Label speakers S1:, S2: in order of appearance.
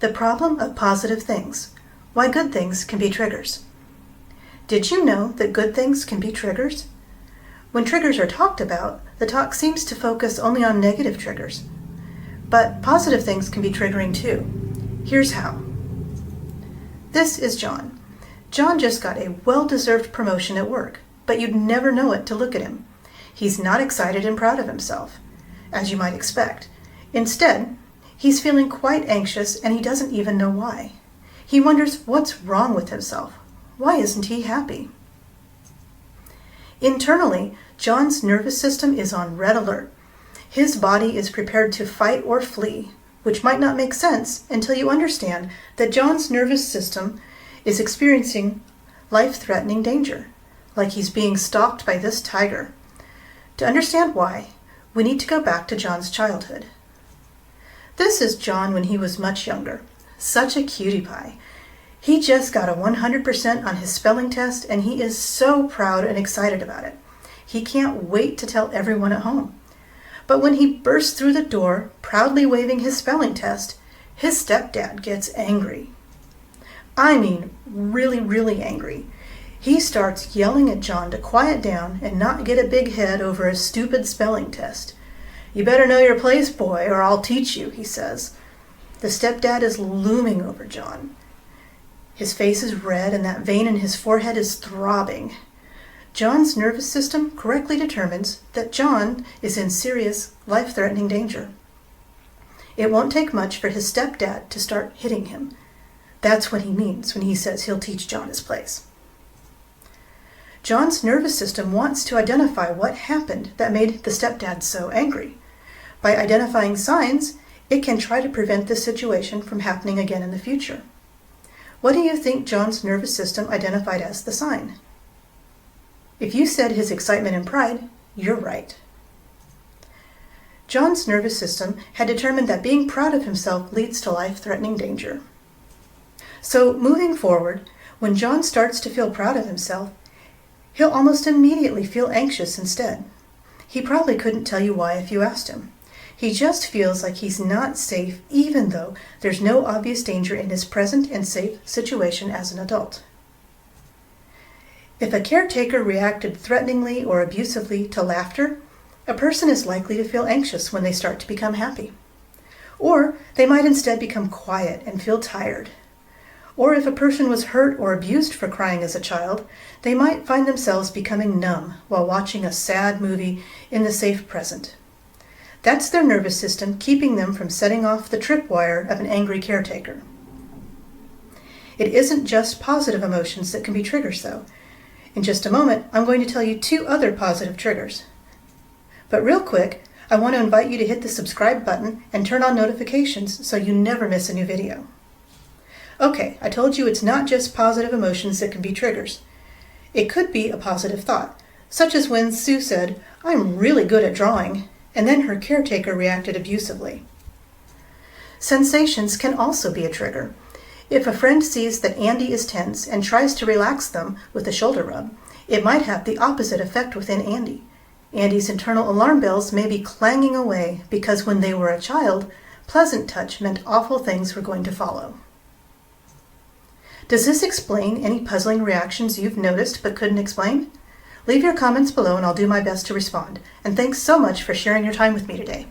S1: The problem of positive things. Why good things can be triggers. Did you know that good things can be triggers? When triggers are talked about, the talk seems to focus only on negative triggers. But positive things can be triggering too. Here's how. This is John. John just got a well-deserved promotion at work, but you'd never know it to look at him. He's not excited and proud of himself, as you might expect. Instead, he's feeling quite anxious and he doesn't even know why. He wonders what's wrong with himself. Why isn't he happy? Internally, John's nervous system is on red alert. His body is prepared to fight or flee, which might not make sense until you understand that John's nervous system is experiencing life-threatening danger, like he's being stalked by this tiger. To understand why, we need to go back to John's childhood. This is John when he was much younger. Such a cutie pie. He just got a 100% on his spelling test and he is so proud and excited about it. He can't wait to tell everyone at home. But when he bursts through the door, proudly waving his spelling test, his stepdad gets angry. I mean, really, really angry. He starts yelling at John to quiet down and not get a big head over a stupid spelling test. "You better know your place, boy, or I'll teach you," he says. The stepdad is looming over John. His face is red and that vein in his forehead is throbbing. John's nervous system correctly determines that John is in serious, life-threatening danger. It won't take much for his stepdad to start hitting him. That's what he means when he says he'll teach John his place. John's nervous system wants to identify what happened that made the stepdad so angry. By identifying signs, it can try to prevent this situation from happening again in the future. What do you think John's nervous system identified as the sign? If you said his excitement and pride, you're right. John's nervous system had determined that being proud of himself leads to life-threatening danger. So moving forward, when John starts to feel proud of himself, he'll almost immediately feel anxious instead. He probably couldn't tell you why if you asked him. He just feels like he's not safe even though there's no obvious danger in his present and safe situation as an adult. If a caretaker reacted threateningly or abusively to laughter, a person is likely to feel anxious when they start to become happy. Or they might instead become quiet and feel tired. Or if a person was hurt or abused for crying as a child, they might find themselves becoming numb while watching a sad movie in the safe present. That's their nervous system keeping them from setting off the tripwire of an angry caretaker. It isn't just positive emotions that can be triggers, though. In just a moment, I'm going to tell you 2 other positive triggers. But real quick, I want to invite you to hit the subscribe button and turn on notifications so you never miss a new video. Okay, I told you it's not just positive emotions that can be triggers. It could be a positive thought, such as when Sue said, "I'm really good at drawing," and then her caretaker reacted abusively. Sensations can also be a trigger. If a friend sees that Andy is tense and tries to relax them with a shoulder rub, it might have the opposite effect within Andy. Andy's internal alarm bells may be clanging away because when they were a child, pleasant touch meant awful things were going to follow. Does this explain any puzzling reactions you've noticed but couldn't explain? Leave your comments below and I'll do my best to respond. And thanks so much for sharing your time with me today.